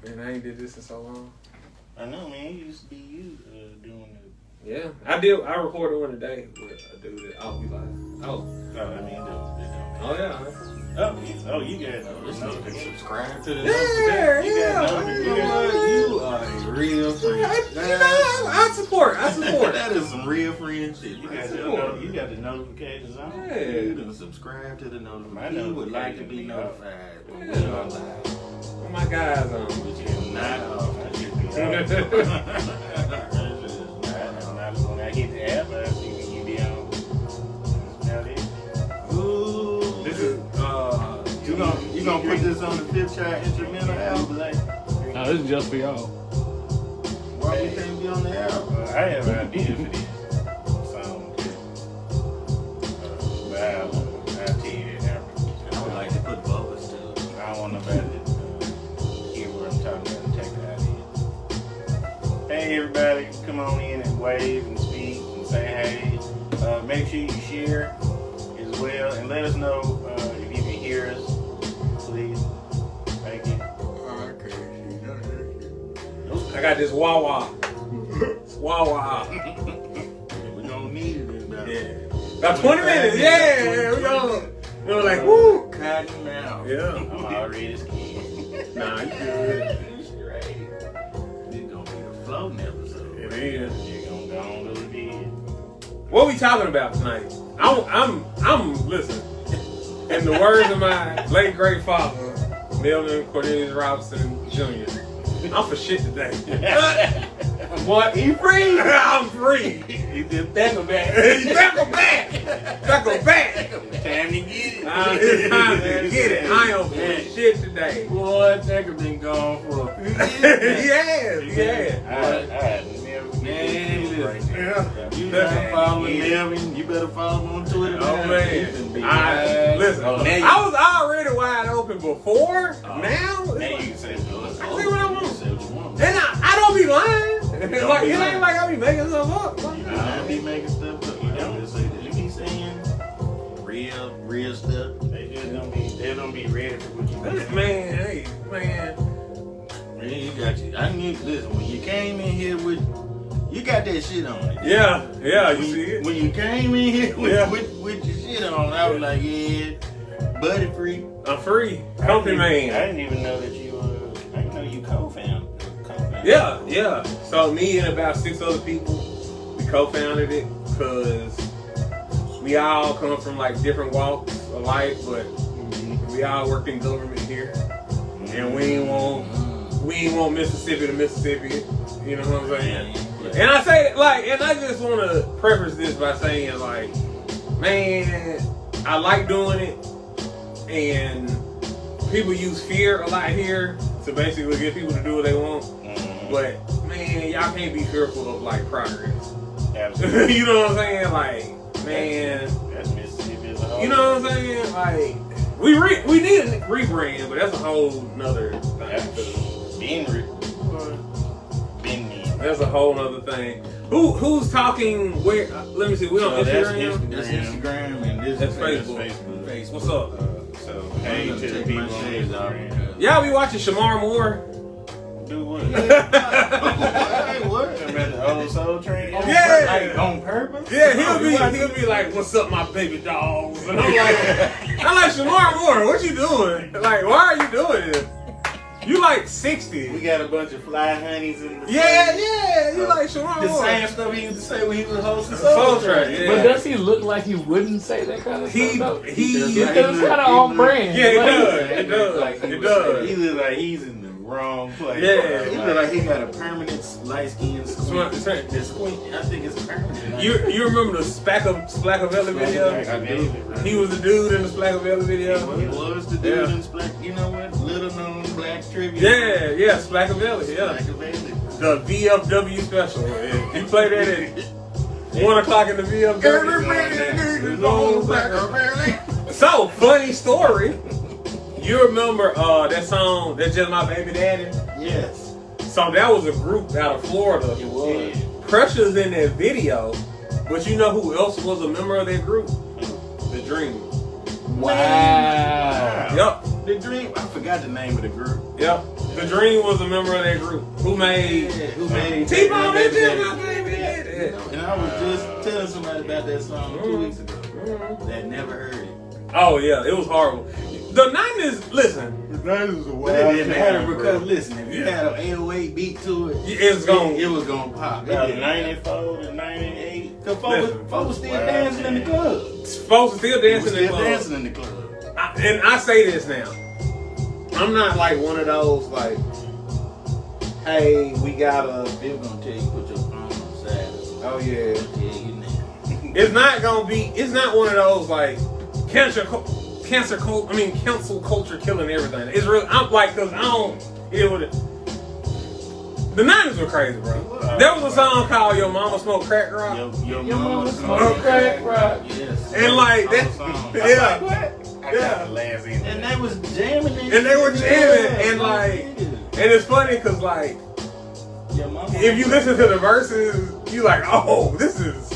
Man, I ain't did this in so long. I know, man. It used to be you doing it. Yeah, I did. I recorded one today with a dude that I'll be like, Oh, I mean, oh yeah. you got notification. Subscribe to the Yeah. You are a real friend. I support. That is some real friend shit. You got the notifications on. Yeah. You done subscribe to the notification. You would like to be notified. Yeah. What my guys on? Not off. I should be off. When I hit the app, I see when you be on. Now this. Ooh. This is You gonna put this on the fifth chart instrumental album? No, this is just for y'all. Why you can't be on the album? I have an idea for this song. But I'll tell you that after. I would like to put vocals to it. I don't want nobody to hear what I'm talking about and take the idea. Hey everybody, come on in and wave and speak and say hey. Make sure you share as well and let us know if you can hear us, please. Thank you. I got this Wawa. It's Wawa. We don't need it. Yeah. About 20 minutes. Yeah. We gonna. We're like, woo. Cotton now. Yeah. I'm already scared. Nah, you good. It's gonna be a floating episode. It is. You're gonna go on to the bed. What we talking about tonight? I'm listen. In the words of my late great father, Melvin Cornelius Robinson Jr., I'm for shit today. What? You free? I'm free. You did back back. Back back. Time to get it. It's time to get it. I am for shit today. Boy, that could been gone for a few years. Yeah. I never Yeah. You better follow Melvin. You better follow him on Twitter. Oh man. Listen, Oh, now you- I was already wide open before. Now Now it's you like, can say so. I say what I want. Say what you want. And I don't be lying. don't Like be it ain't lying. like I be making stuff up. You don't be making stuff up. You don't just say that. You be saying real stuff. They don't be ready for what you want. Man, hey, man. Man, you got you. I need listen. When you came in here with, you got that shit on it. Yeah, you see it? When you came in here with, Yeah. with your shit on, I was like, yeah, buddy free. I'm free. Company I man. didn't even know that you. I didn't know you co-found. Yeah. So me and about 6 other people, we co-founded it because we all come from like different walks of life, but we all work in government here, and we ain't want Mississippi to Mississippi. You know what I'm saying? And I say like, and I just want to preface this by saying like, man, I like doing it, and people use fear a lot here to basically get people to do what they want. But man, y'all can't be fearful of like progress. Absolutely. You know what I'm saying? Like, man, That's Mississippi as a whole. you know what I'm saying? Like, we need a rebrand, but that's a whole nother thing. That's a whole nother thing. Who's talking where? Let me see. We on Instagram. That's Instagram and this That's is Facebook. What's up? So, hey to the people on Instagram. Y'all be watching Shamar Moore? Do what? Hey, what? Remember the old Soul Train? Yeah. Like, on purpose? Yeah, he'll be like, "What's up, my baby dogs?" And I'm like, Shamar Moore, what you doing? Like, why are you doing this? You like 60. We got a bunch of fly honeys in the Yeah, you like Shamar The Moore. same stuff he used to say when he was hosting Soul Train. Yeah. But does he look like he wouldn't say that kind of He stuff? he. Because it's kind of on brand. Yeah, it Like, does. It does. Like he It would say. does. He look like he's in the wrong place. Yeah. He look like he got a permanent light skin squint. Squint. The squint, I think it's permanent. You remember the Splackavelli video? He was the dude in the Splackavelli video. He was the dude Yeah. in black. You know what? Little known black trivia. Yeah, Splackavelli. Yeah, the VFW special. Yeah. He played that at 1 o'clock in the VFW. So funny story. You remember that song, That's Just My Baby Daddy? Yes. So that was a group out of Florida. It was. Pressure's in that video, but you know who else was a member of that group? The Dream. Wow. Yup. The Dream. I forgot the name of the group. Yep. The Dream was a member of that group. Who made T-Bone and Jim, my baby. And I was just telling somebody about that song 2 weeks ago. That never heard it. Oh yeah, it was horrible. The 90s, listen. The 90s was a wild. But it didn't matter because listen, if you had an 808 beat to it, it was gonna pop. About 94 to 98. Cause folks was still dancing in the club. Folks were still dancing in the club. And I say this now. I'm not like one of those like, hey, we gotta. They're gonna tell you put your phone on silent. Oh yeah. Tell you now. It's not gonna be. It's not one of those like cancel culture killing everything. It's real. I'm like, cause I don't. It would. The 90s were crazy, bro. There was a song called "Your Mama Smoked Crack Rock." Your mama smoked crack rock. Yes. And like that. Yeah. Yeah. And they was jamming it. And they were jamming, and like, and it's funny cause like, if you listen to the verses, you like, oh, this is,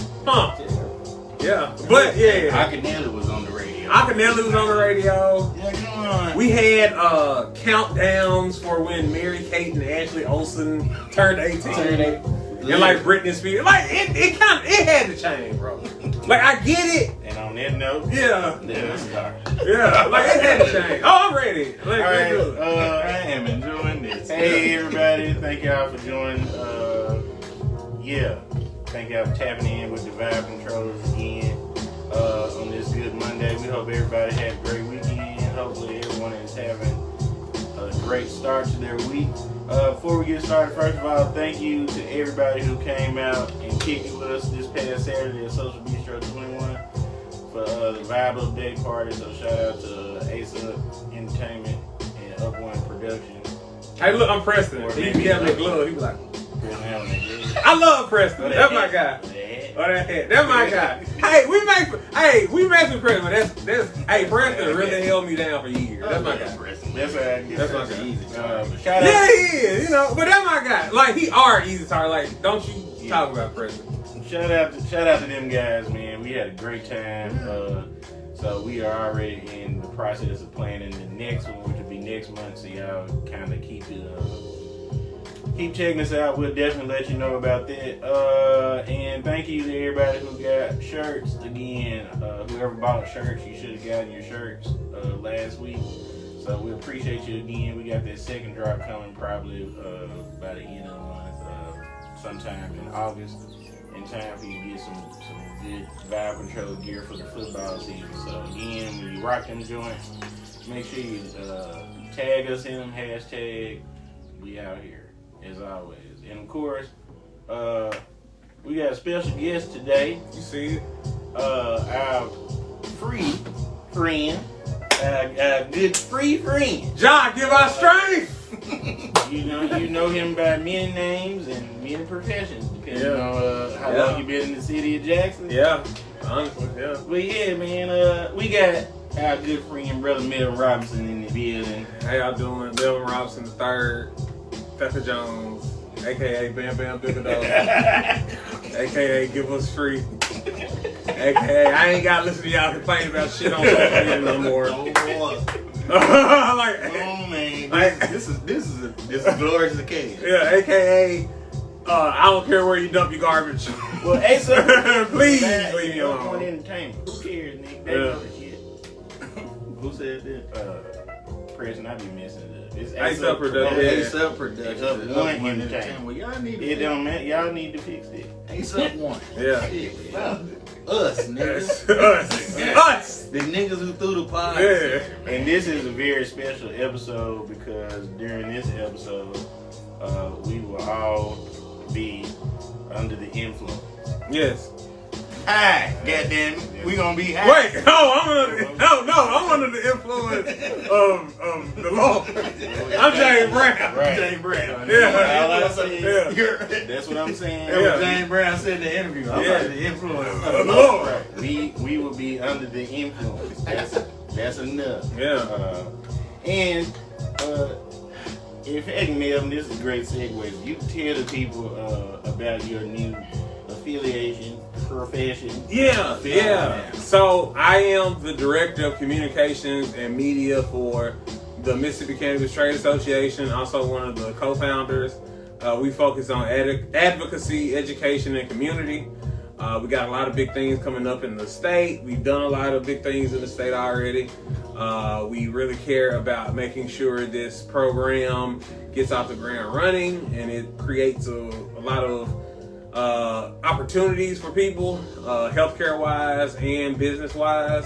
yeah. But yeah, Akinelli was on the radio. Akinelli was on the radio. Yeah, come on. We had countdowns for when Mary Kate and Ashley Olsen turned 18. And like Britney Spears, like it had to change, bro. Like I get it. And on that note, yeah, let's start. Yeah, like it had to change. Oh, I'm ready. Like, all right, I am enjoying this. Hey everybody, thank y'all for joining. Thank y'all for tapping in with the Vibe Controllers again on this good Monday. We hope everybody had a great weekend. Hopefully everyone is having a great start to their week. Before we get started, first of all, thank you to everybody who came out and kicked it with us this past Saturday at Social Bistro 21 for the Vibe Update Party. So shout out to Ace Up Entertainment and Up One Productions. Hey, look, I'm Preston. He be having a glove. He be like, I love Preston. That's my guy. That's my guy. Hey, we made some Preston. Hey, Preston really held me down for years. That's my guy. That's my guy. Easy. Yeah, he is. You know, but that's my guy. Like he are easy target. Like, don't you talk about Preston? Shout out to them guys, man. We had a great time. So we are already in the process of planning the next one, which will be next month. So y'all kind of keep checking us out. We'll definitely let you know about that. And thank you to everybody who got shirts. Again, whoever bought shirts, you should have gotten your shirts last week. So we appreciate you again. We got that second drop coming probably by the end of the month, sometime in August, in time for you to get some good Vibe Control gear for the football season. So again, when you rock them joints, make sure you tag us in them, hashtag we out here, as always. And of course, we got a special guest today. You see it? Our free friend. Good free friend. John, give us strength. You know him by many names and many professions, depending on how long you been in the city of Jackson. Yeah, honestly, yeah. But yeah, man, we got our good friend, brother Melvin Robinson in the building. How y'all doing? Melvin Robinson III, Pepper Jones, aka Bam Bam Bigger Dog, aka Give Us Free. AKA, I ain't gotta listen to y'all complain about shit on social media no more. Like, oh man, this is glorious occasion. Yeah, AKA, I don't care where you dump your garbage. Well, Asa, please leave me alone. alone. Entertainment. Who cares, Nick? They know the shit. Who said that? Preston, I be missing it. It's Asa Production. Ace Up Production. Up One Entertainment. Well, y'all need to. It don't matter. Y'all need to fix it. Ace Up One. Yeah. Us, niggas. Us. The niggas who threw the pod. Yeah. And this is a very special episode because during this episode, we will all be under the influence. Yes. High, goddamn it. We gonna be high. Wait, I'm under the influence of the law. I'm James Brown. Right. James Brown. Yeah. All I say is, that's what I'm saying. That's what James Brown said in the interview. I'm under the influence of the law. law. Right. We will be under the influence. That's enough. Yeah. And if Eddie Melvin, this is a great segue. You can tell the people about your new affiliation, profession. Yeah. So I am the director of communications and media for the Mississippi Cannabis Trade Association, also one of the co-founders. We focus on advocacy, education, and community. We got a lot of big things coming up in the state. We've done a lot of big things in the state already. We really care about making sure this program gets off the ground running, and it creates a lot of opportunities for people, healthcare wise and business wise.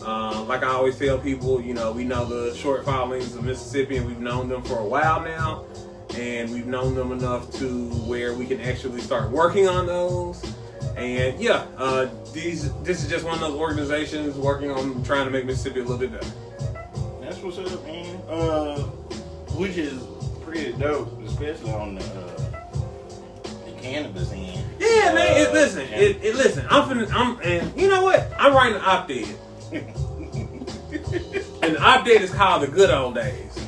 Like I always tell people, you know, we know the short filings of Mississippi, and we've known them for a while now, and we've known them enough to where we can actually start working on those. And yeah, this is just one of those organizations working on trying to make Mississippi a little bit better. That's what's up, man. Which is pretty dope, especially on the cannabis end. Yeah, man. Listen. And you know what? I'm writing an op-ed, and the op-ed is called "The Good Old Days."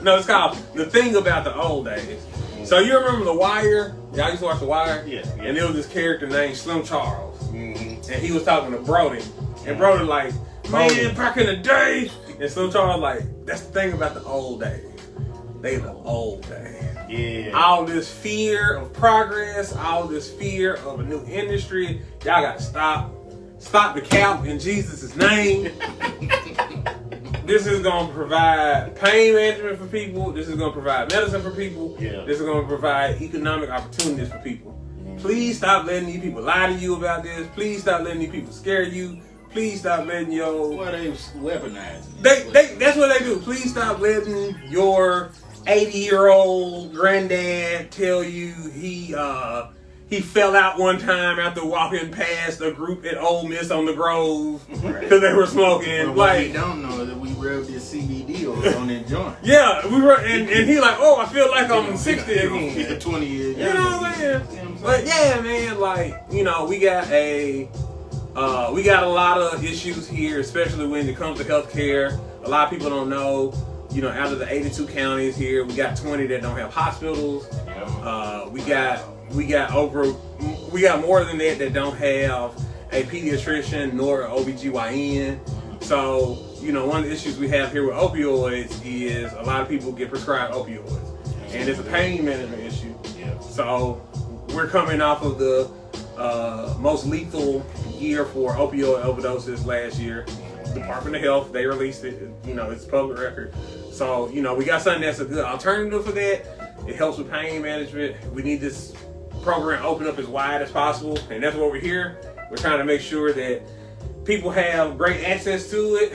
No, it's called "The Thing About the Old Days." So you remember The Wire? Y'all used to watch The Wire? Yeah. And there was this character named Slim Charles, Mm-hmm. and he was talking to Brody, and Brody like, man, back in the day, and Slim Charles like, that's the thing about the old days. They the old days. Yeah. All this fear of progress, all this fear of a new industry, y'all gotta stop the cap in Jesus' name. This is going to provide pain management for people. This is going to provide medicine for people. Yeah. This is going to provide economic opportunities for people. Please stop letting these people lie to you about this. Please stop letting these people scare you. Please stop letting your... Well, they weaponize it. That's what they do. Please stop letting your 80-year-old granddad tell you he fell out one time after walking past a group at Ole Miss on the Grove because they were smoking. But what they don't know is that we rubbed this CBD oil on that joint. Yeah, we were, and he like, oh, I feel like I'm 60 again. again. 20 years. You know what I'm saying? But yeah, man, like, you know, we got a lot of issues here, especially when it comes to healthcare. A lot of people don't know, you know, out of the 82 counties here, we got 20 that don't have hospitals. We got more than that don't have a pediatrician nor an OBGYN. So, you know, one of the issues we have here with opioids is a lot of people get prescribed opioids. And it's a pain management issue. So we're coming off of the most lethal year for opioid overdoses last year. Department of Health, they released it. You know, it's public record. So, you know, we got something that's a good alternative for that. It helps with pain management. We need this program open up as wide as possible, and that's what we're here. We're trying to make sure that people have great access to it.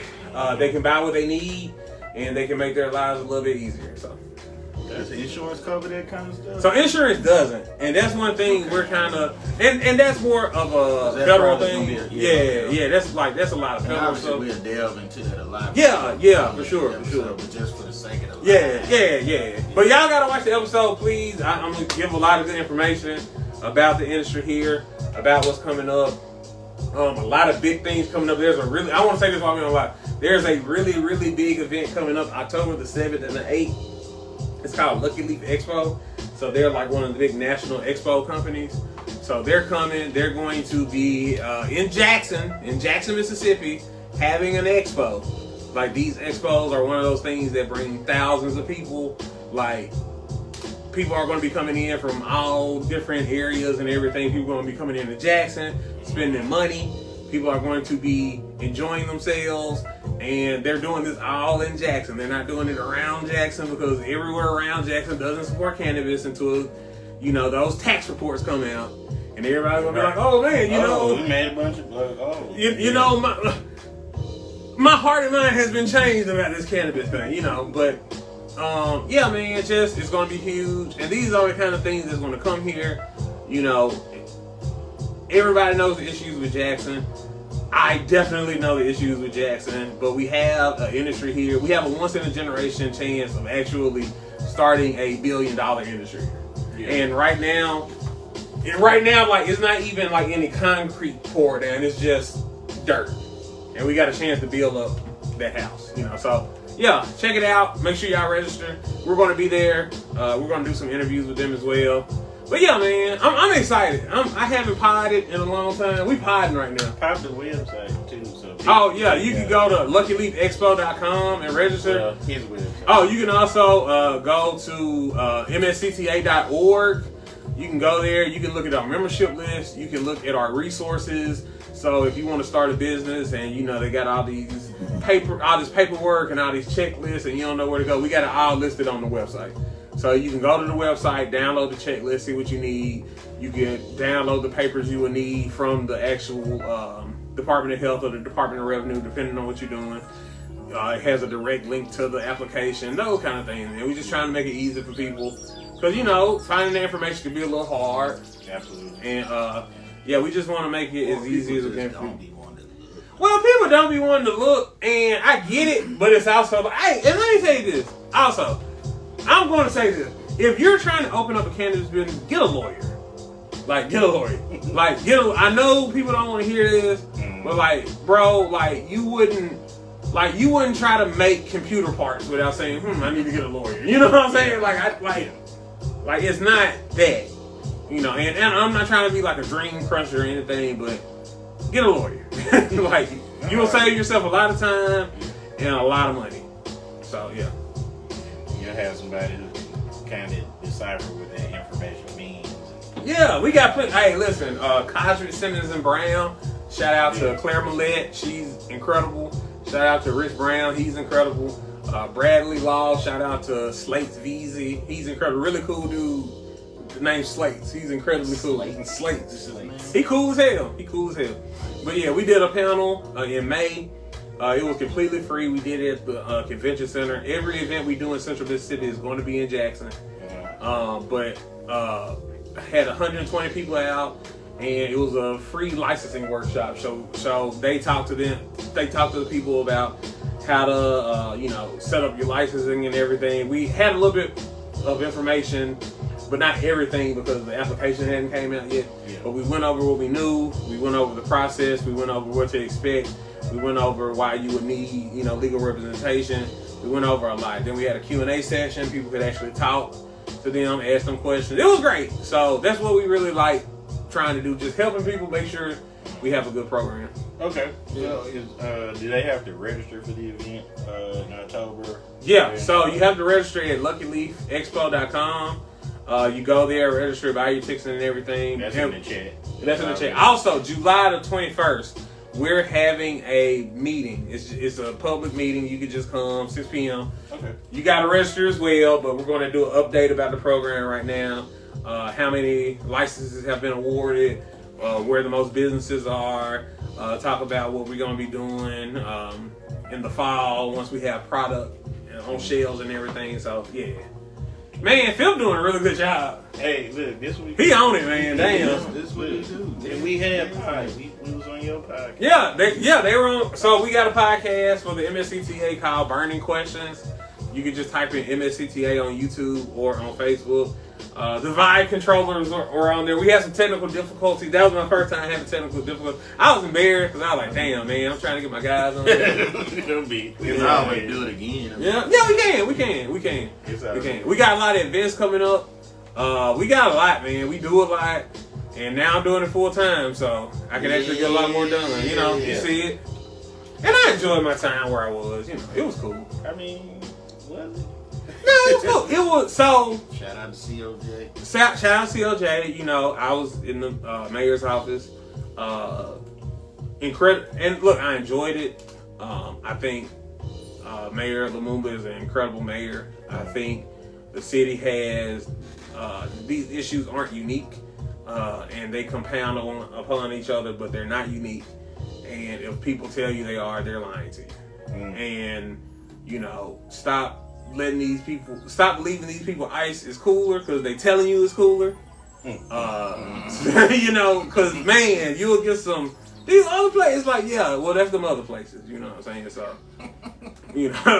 They can buy what they need, and they can make their lives a little bit easier. So, Does insurance cover that kind of stuff? so insurance doesn't, and that's one thing we're kind of, and that's more of a federal thing. Yeah, that's a lot of federal stuff. We'll delve into that a lot. Yeah, for sure. But just for the sake of the Yeah. But y'all gotta watch the episode, please. I'm gonna give a lot of good information about the industry here, about what's coming up. A lot of big things coming up. I want to say this while we're on live. There's a really, really big event coming up October the 7th and the 8th. It's called Lucky Leaf Expo. So they're like one of the big national expo companies. So they're coming. They're going to be in Jackson, Mississippi, having an expo. Like, these expos are one of those things that bring thousands of people. Like, people are going to be coming in from all different areas and everything. People are going to be coming into Jackson, spending money. People are going to be enjoying themselves, and they're doing this all in Jackson. They're not doing it around Jackson, because everywhere around Jackson doesn't support cannabis until, you know, those tax reports come out, and everybody's gonna be like, oh man, you know, we made a bunch of you know, my heart and mind has been changed about this cannabis thing, you know. But yeah, man, it's gonna be huge, and these are the kind of things that's gonna come here. You know, everybody knows the issues with Jackson. I definitely know the issues with Jackson, but we have an industry here. We have a once-in-a-generation chance of actually starting a $1 billion industry. Yeah. And right now, like, it's not even like any concrete poured down. It's just dirt, and we got a chance to build up that house. You know, so yeah, check it out. Make sure y'all register. We're going to be there. We're going to do some interviews with them as well. But yeah, man, I'm excited. I haven't podded in a long time. We podding right now. Pop the website too, so Oh yeah, you can go to LuckyLeapExpo.com and register. His website. Oh, you can also go to mscta.org. You can go there. You can look at our membership list. You can look at our resources. So if you want to start a business and they got all this paperwork and all these checklists and you don't know where to go, we got it all listed on the website. So you can go to the website, download the checklist, see what you need. You can download the papers you will need from the actual Department of Health or the Department of Revenue, depending on what you're doing. It has a direct link to the application, those kind of things. And we're just trying to make it easy for people. Because, finding the information can be a little hard. Absolutely. And, we just want to make it as easy as we can for people. Well, people don't be wanting to look, and I get it, but it's also like, hey, and let me say this. Also, I'm going to say this. If you're trying to open up a cannabis business, get a lawyer. Like, get a lawyer. Like, I know people don't want to hear this, but like, bro, like, you wouldn't try to make computer parts without saying, I need to get a lawyer. You know what I'm saying? Like it's not that. And I'm not trying to be like a dream crusher or anything, but get a lawyer. Like, you will save yourself a lot of time and a lot of money. So, yeah. You'll have somebody who can kind of decipher what that information means. Yeah, we got hey, listen, Cosrick, Simmons, and Brown. Shout out to Claire Millette. She's incredible. Shout out to Rich Brown. He's incredible. Bradley Law. Shout out to Slates VZ. He's incredible. Really cool dude. The name Slates. He's incredibly cool. Slates. He cool as hell. But yeah, we did a panel in May. It was completely free. We did it at the convention center. Every event we do in Central Mississippi is going to be in Jackson. But had 120 people out, and it was a free licensing workshop. So they talked to them. They talked to the people about how to set up your licensing and everything. We had a little bit of information, but not everything because the application hadn't came out yet. Yeah. But we went over what we knew. We went over the process. We went over what to expect. We went over why you would need, legal representation. We went over a lot. Then we had a Q&A session. People could actually talk to them, ask them questions. It was great. So that's what we really like trying to do, just helping people make sure we have a good program. Okay. So do they have to register for the event in October? Yeah. So you have to register at LuckyLeafExpo.com. You go there, register, buy your tickets and everything. That's in the chat. That's in the chat. Also, July the 21st, we're having a meeting. It's a public meeting. You can just come, 6 p.m. Okay. You got to register as well, but we're going to do an update about the program right now. How many licenses have been awarded, where the most businesses are, talk about what we're going to be doing in the fall once we have product on shelves and everything. So, yeah. Man, Phil doing a really good job. Hey, look, this week he on it, man. Damn. This what he do. And we had we was on your podcast. Yeah, they were on. So we got a podcast for the MSCTA called Burning Questions. You can just type in MSCTA on YouTube or on Facebook. The Vibe controllers are on there. We had some technical difficulties. That was my first time having technical difficulties. I was embarrassed because I was like, damn, man, I'm trying to get my guys on there. We can always do it again. Yeah, we can. We can. We got a lot of events coming up. We got a lot, man. We do a lot. And now I'm doing it full time, so I can actually get a lot more done. You see it. And I enjoyed my time where I was. It was cool. I mean, was it? No, it was cool. It was so. Shout out to COJ. Shout out to COJ. I was in the mayor's office. Incredible. And look, I enjoyed it. I think Mayor Lumumba is an incredible mayor. I think the city has these issues aren't unique, and they compound upon each other, but they're not unique. And if people tell you they are, they're lying to you. And stop believing these people ice is cooler because they telling you it's cooler. Because man, you'll get some these other places like that's them other places. You know what I'm saying? So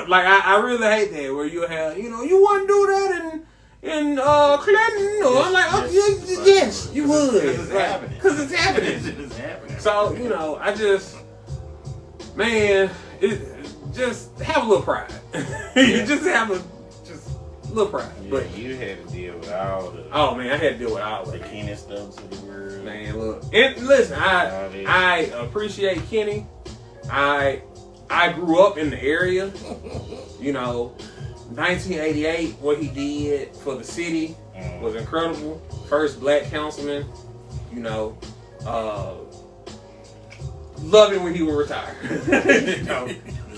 like I really hate that where you have you wouldn't do that in Clinton or I'm like yes you would because it's happening. So I just just have a little pride. You just have a little pride. Yeah, but you had to deal with all the. Oh man, I had to deal with all the of it. Kenny stuff to the world. Man, look, and listen, I appreciate Kenny. I grew up in the area. You know, 1988, what he did for the city was incredible. First black councilman. You know, love him when he would retire.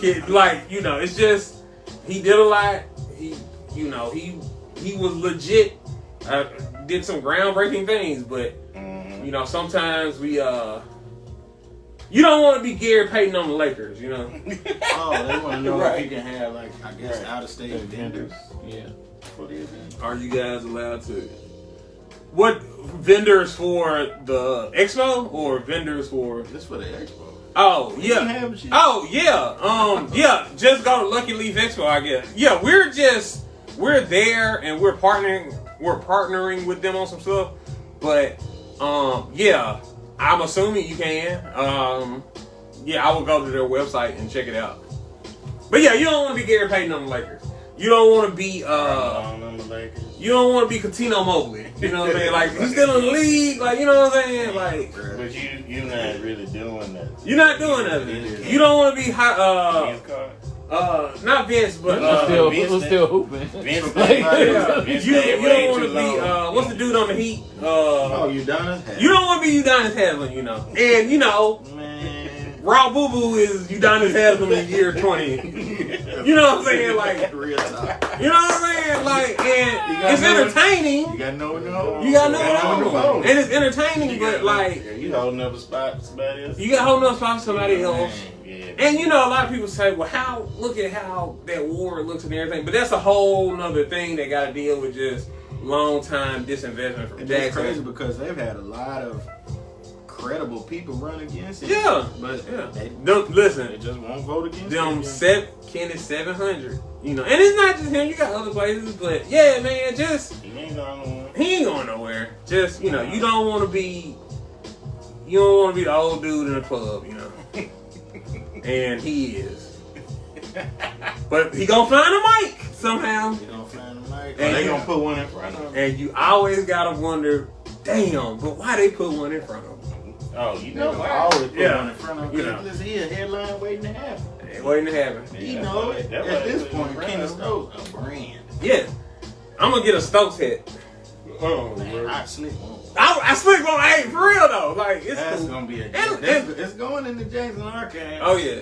You know, it's just he did a lot. He was legit. Did some groundbreaking things, but you know, sometimes we you don't want to be Gary Payton on the Lakers, you know. Oh, they want to know Right. if you can have, like, I guess, out-of-state vendors. Yeah. For the event. Are you guys allowed to? What vendors for the expo or vendors for? This for the expo. Oh You can yeah. have shit. Oh yeah. Yeah. Just go to Lucky Leaf Expo, I guess. Yeah, we're there and we're partnering with them on some stuff. But yeah, I'm assuming you can. Yeah, I will go to their website and check it out. But yeah, you don't want to be Gary Payton on the Lakers. You don't want to be you don't want to be Coutinho Mobley. You know what I'm saying? Like, he's still in the league. Like, you know what I'm saying? Like, But you're not really doing that. you're not doing nothing. You don't want to be Vince Carter. not Vince, but We're still hooping. Vince yeah. Vince you stayed don't way want to too be long. what's the dude on the Heat? Oh, Udonis? You don't want to be Udonis Haslem, you know. And you know, Man. Raw Boo Boo is Udonis Haslem in year 20. You know what I'm saying? Like, Real talk. you know what I'm saying? Like, and it's entertaining. You gotta know what to hold. You gotta know what to what hold. and it's entertaining, but like, Yeah, you holding up a spot for somebody else. you got holding up spots for somebody else. Yeah. And you know, a lot of people say, well, look at how that war looks and everything. But that's a whole nother thing they got to deal with, just long time disinvestment from And that's crazy Jackson. because they've had a lot of credible people run against it. Yeah. But Yeah. they Listen, just won't vote against them it. Kenneth 700. You know, and it's not just him. You got other places, but yeah, man, just He ain't going nowhere. he ain't going nowhere. Just you know, you don't want to be the old dude in the club, you know. And he is. But he gonna find a mic somehow. They gonna find a mic. And They you- gonna put one in front of him. And you always gotta wonder, damn, but why they put one in front of him? Oh, you They know gonna why? always put Yeah. one in front of You him. know. Listen, he a headline waiting to happen. They waiting to happen. Yeah, You that's know why- it. that's why At they this put it in point, front Kenny of him. Stokes a brand. Yeah. I'm gonna get a Stokes hat. Oh, Man, I slick one. I slick on, hey, for real though. Like, it's That's cool. gonna be a And- it's going in the Jackson archive. Oh yeah.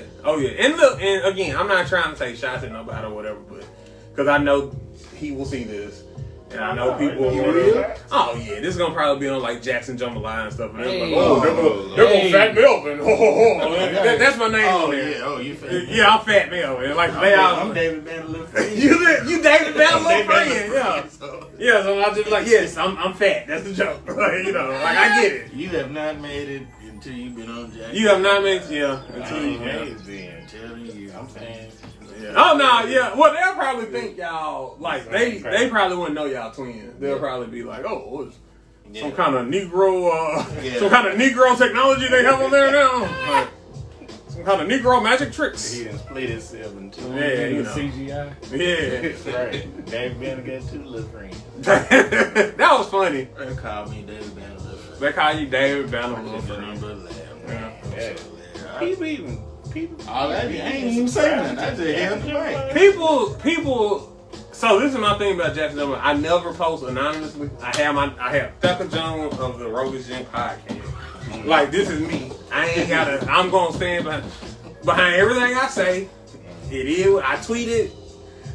And look, and again, I'm not trying to take shots at nobody or whatever, but because I know he will see this. And I know people You will. real? Oh yeah, this is gonna probably be on like Jackson Jambalaya and stuff. And Hey. like, oh, they're gonna Fat Melvin. That's my name Oh on there. yeah, oh you fat. Yeah, I'm Fat Melvin. Like they I'm all. David Van little friend. You David Bell little friend, yeah. So, Yeah, so I just be like, yes, I'm fat. That's the joke. Like, you know, like I get it. you have not made it until you've been on Jackson. You have not made until you. I'm telling you. I'm saying. Yeah. Oh no, yeah. Well, they'll probably think y'all like they probably wouldn't know y'all twins. They'll probably be like, oh, it's some kind of Negro, some kind of Negro technology they have on there now. Like, some kind of Negro magic tricks. He done split himself in two. Yeah, you know. CGI. Yeah. Right. David Ben got two little friends. That was funny. They call me David Van little friend. They call you David Banner I'm little just a friend. number 11. Yeah. Yeah. People People. I ain't even saying that. I just held the mic. People. So this is my thing about Jackson Double. I never post anonymously. I have Tucker Jones of the Rogus Gen podcast. Like this is me. I'm gonna stand behind everything I say. It is. I tweeted.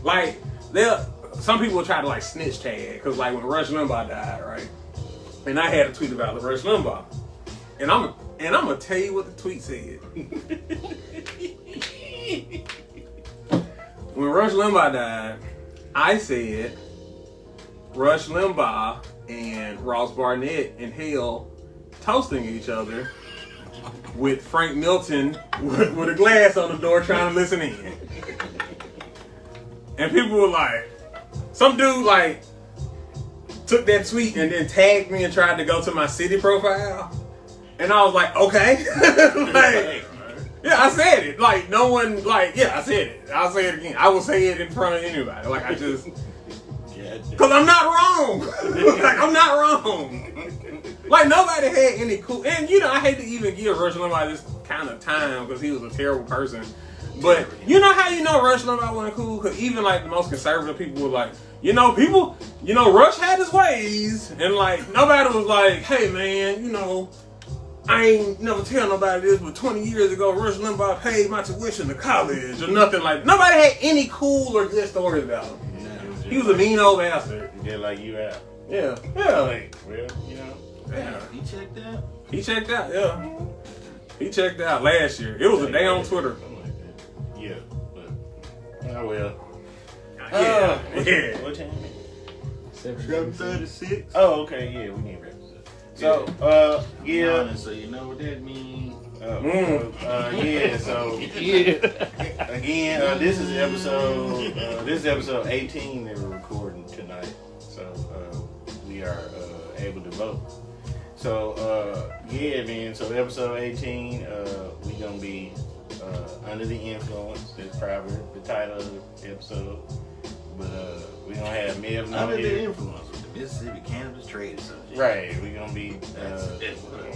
Like some people try to like snitch tag because like when Rush Limbaugh died, right? And I had a tweet about Rush Limbaugh, and I'm gonna tell you what the tweet said. When Rush Limbaugh died, I said Rush Limbaugh and Ross Barnett in hell toasting each other with Frank Milton with a glass on the door trying to listen in. And people were like, some dude like took that tweet and then tagged me and tried to go to my city profile. And I was like, okay. Like, yeah, I said it. Like, no one, like, yeah, I said it. I'll say it again. I will say it in front of anybody. Like, I just, because I'm not wrong. Like, I'm not wrong. Like, nobody had any cool, and, you know, I hate to even give Rush Limbaugh this kind of time because he was a terrible person. But you know how you know Rush Limbaugh wasn't cool? Because even like the most conservative people were like, Rush had his ways, and like nobody was like, hey man, I ain't never tell nobody this, but 20 years ago, Rush Limbaugh paid my tuition to college or nothing like. Nobody had any cool or good stories about him. He was a mean old bastard. Just like you out. Yeah. Like, well, Yeah. He checked out. He checked out, yeah. He checked out last year. It was a day on Twitter. Something like that. Yeah, but oh well. Yeah. What time? 7:36. Oh, okay. Yeah, we need to wrap this up. So, yeah. So you know what that means. Yeah. So again, this is episode 18 that we're recording tonight. So we are able to vote. So yeah, man. So episode 18, we gonna be under the influence. That's probably the title of the episode. But we gonna have Melvin Under on the here. influence of the Mississippi Cannabis Trade Association. Right. We gonna be.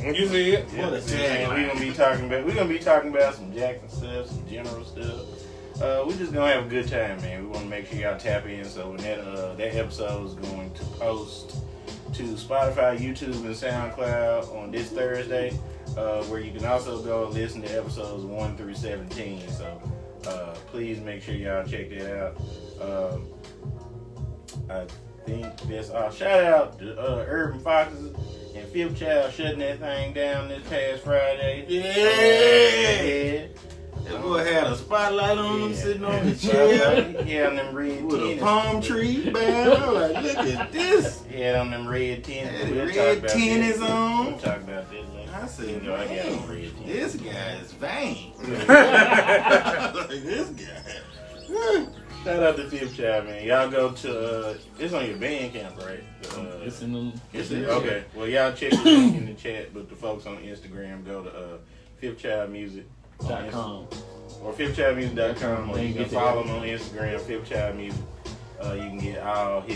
You see it? Yeah, What a tagline. we're gonna be talking about some Jackson stuff, some general stuff. We're just gonna have a good time, man. We want to make sure y'all tap in. So when that episode is going to post to Spotify, YouTube, and SoundCloud on this Thursday, where you can also go and listen to episodes 1 through 17. So please make sure y'all check that out. I think that's all. Shout out to Urban Foxes and Fifth Child shutting that thing down this past Friday. Yeah. That boy had a spotlight on him sitting on the chair. He had on them red With tennis. a palm tree, man. I'm like, look at this. He had on them red tennis. Had We'll red talk about tennis this. on. We'll talk about this later. I said, I got on man, red tennis. this guy is vain. Like, this guy. Shout out to Fifth Child, man. Y'all go to it's on your Bandcamp, right? It's in the. It's in Okay. Well, y'all check the link in the chat, but the folks on Instagram go to Fifth Child Music on .com. or fifthchildmusic.com, or you can Get follow that. him on Instagram, Fifth Child Music. You can get all of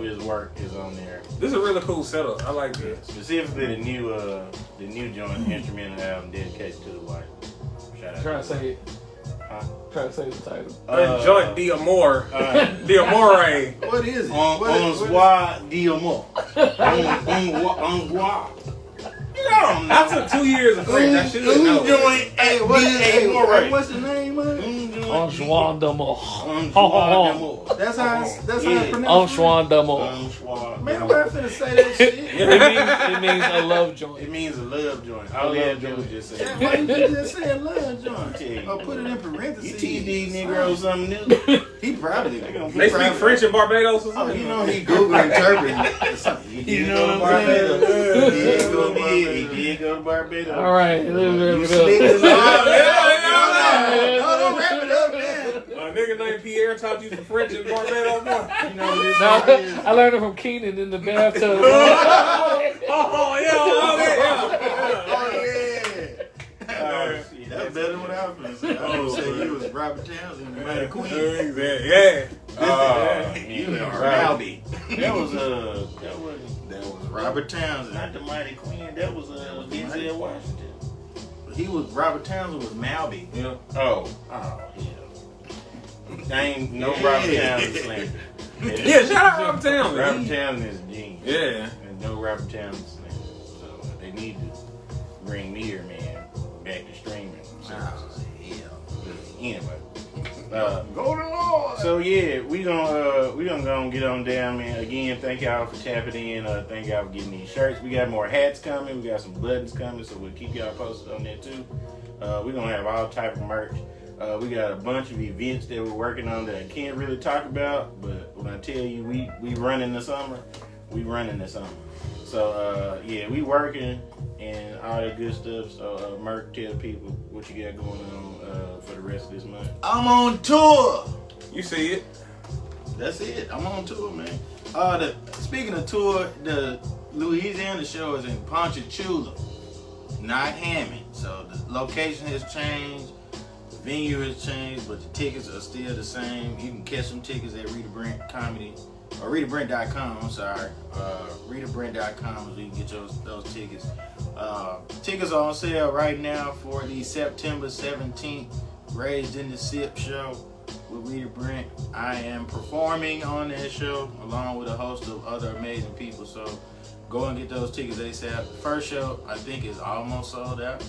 his work is on there. This is a really cool setup. I like this. Specifically the new joint instrumental album dedicated to the wife. Shout out. Try to say it. Huh? Try to say the title. Joint D'Amore. D'Amore. What is it? On Soi D'Amour. On Soi. You know, I took 2 years of French. I should know. joint Hey, what's the name of it? Enjoin d'amour. That's how it's pronounced. Enjoin d'amour. Man, I'm finna say that shit. It means a love joint. It means a love joint. All you had to do was just say Why you just say love joint? it. Or put it in You parentheses. teach these Negroes something new. He probably. They speak French in Barbados or Oh, something? you know he Google interpreting. You know what I'm saying? He did go to Barbados. All right, let's You wrap slick it as up. No, don't wrap it up, man. A nigga named Pierre taught you some French in Barbados, boy. You know what this No, is? I learned it from Keenan in the bathtub. Oh, yeah. Oh, yeah. shit. That's better than what I was going to say. I was going to say you was Robert Townsend, the Mighty Queen. Yeah. You are Malby. That was That was Robert Townsend. not the Mighty Queen. That was Denzel Washington. He was Robert Townsend was Malby. Yeah. Oh yeah. I ain't no Robert Townsend slander. Yeah, shout out Robert Townsend. Robert Townsend is a genius. Yeah. And no Robert Townsend slander. So they need to bring Meteor Man back to streaming services. Anyway. Golden Lord. So yeah, we gonna go and get on down, man. Again, thank y'all for tapping in. Thank y'all for getting these shirts. We got more hats coming. We got some buttons coming, so we'll keep y'all posted on that too. We're gonna have all type of merch. We got a bunch of events that we're working on that I can't really talk about, but when I tell you we run in the summer, we run in the summer. So yeah, we working and all that good stuff. So Merc, tell people what you got going on for the rest of this month. I'm on tour. You see it. That's it. I'm on tour, man. Speaking of tour, the Louisiana show is in Ponchatoula, not Hammond. So the location has changed, the venue has changed, but the tickets are still the same. You can catch some tickets at Rita Brent Comedy or RitaBrent.com. I'm sorry. RitaBrent.com is where you can get those tickets. Tickets are on sale right now for the September 17th Raised in the Sip show with Rita Brent. I am performing on that show along with a host of other amazing people. So go and get those tickets ASAP. First show I think is almost sold out.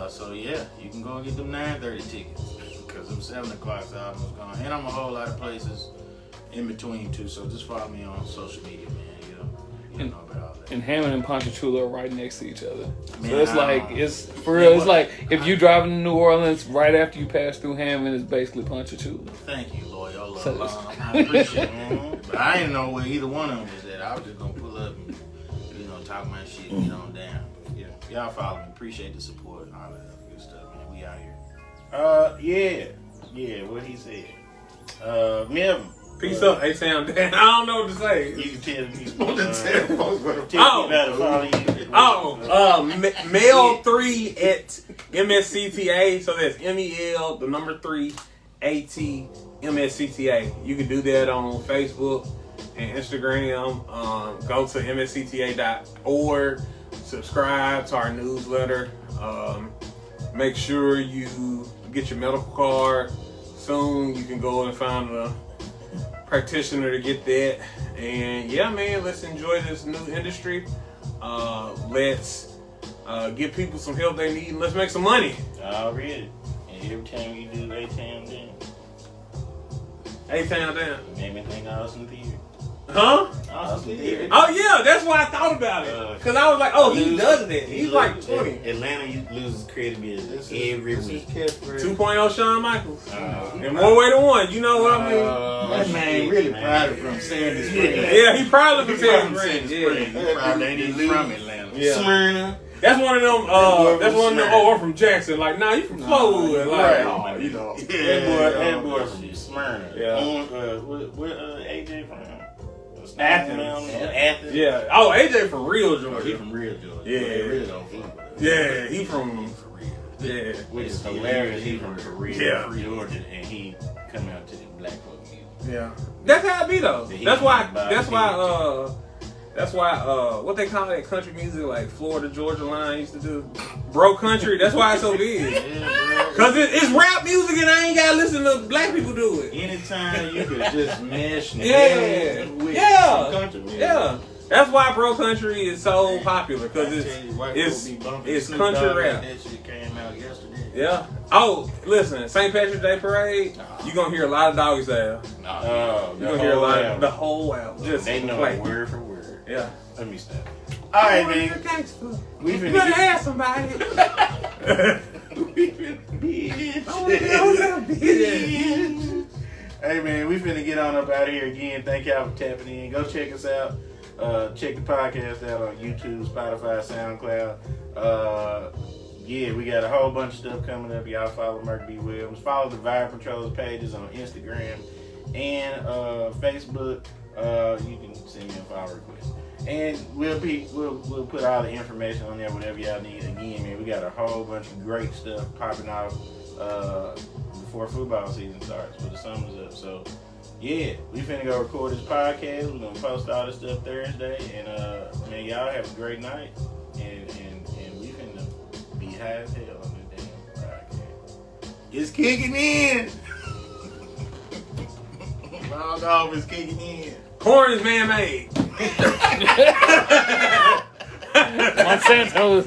So yeah, you can go and get them 9:30 tickets because them 7 o'clock's almost gone. And I'm a whole lot of places in between too. So just follow me on social media, man. You know about all that. And Hammond and Ponchatoula are right next to each other. Man, So it's like, it's for real. It's like if you driving to New Orleans, right after you pass through Hammond, it's basically Ponchatoula. Thank you, Loyola. So I appreciate it. But I didn't know where either one of them was at. I was just gonna pull up and talk my shit and get on down. But yeah, y'all follow me. Appreciate the support and all that other good stuff, man. We out here. Yeah, what he said. Melvin. Peace up, A-Town Dan. I don't know what to say. You can tell me. Oh. About to follow you. Mel3 at MSCTA. So that's MEL, the number 3, AT, MSCTA. You can do that on Facebook and Instagram. Go to mscta.org. Subscribe to our newsletter. Make sure you get your medical card. Soon you can go and find a practitioner to get that. And yeah, man, let's enjoy this new industry. Let's give people some help they need, and let's make some money. Already. And every time you do A-Town Dan, A-Town Dan. made me think Austin Theory. Huh? Austin Theory. Oh yeah, that's why I thought about it. Cause I was like, oh, he does that. He's like 20. Atlanta loses credibility every week. 2.0 Shawn Michaels. And more way than one. You know what I mean? That man really probably from Sandy Springs. Yeah, he probably from Sandy Springs. He Yeah. probably ain't even from Atlanta. Yeah. Smyrna. That's one of them. That's one of them. Oh, I'm from Jackson. Like, nah, you from Flowood. Like, Right. you know. That boy from Smyrna. Yeah. Where AJ from? Athens. Yeah. Oh, AJ from real He Georgia. from real Georgia. Yeah. He really don't feel Yeah, he from. Yeah. Which is hilarious. He from Korea, Yeah. Georgia, and he come out to the black folk music. Yeah. That's how it be though. He That's why. about That's it. why. That's why. What they call that country music, like Florida Georgia line used to do, bro country. That's why it's so big. Cause it's rap music and I ain't gotta listen to black people do it. Anytime you could just mesh Yeah. with Yeah. some country music. Yeah. That's why bro country is so popular, cause it's country rap. That shit came out yesterday. Yeah. Oh, listen, St. Patrick's Day parade. You gonna hear a lot of Doggy Style. Oh, You gonna hear a lot of the whole album. Just they know play. it word for word. Yeah. Let me stop. All right, man. We You finna better get- have somebody. Hey man, we finna get on up out of here again. Thank y'all for tapping in. Go check us out. Check the podcast out on YouTube, Spotify, SoundCloud. Yeah, we got a whole bunch of stuff coming up. Y'all follow Merc B. Williams. Follow the Vibe Patrols pages on Instagram and Facebook. You can send me a follow request. And we'll put all the information on there, whatever y'all need. Again, man, we got a whole bunch of great stuff popping off before football season starts, when the summer's up. So, yeah, we finna go record this podcast. We're gonna post all this stuff Thursday, and man, y'all have a great night. And we finna be high as hell on this damn podcast. It's kicking in. Log off is kicking in. Corn is man-made. Monsanto is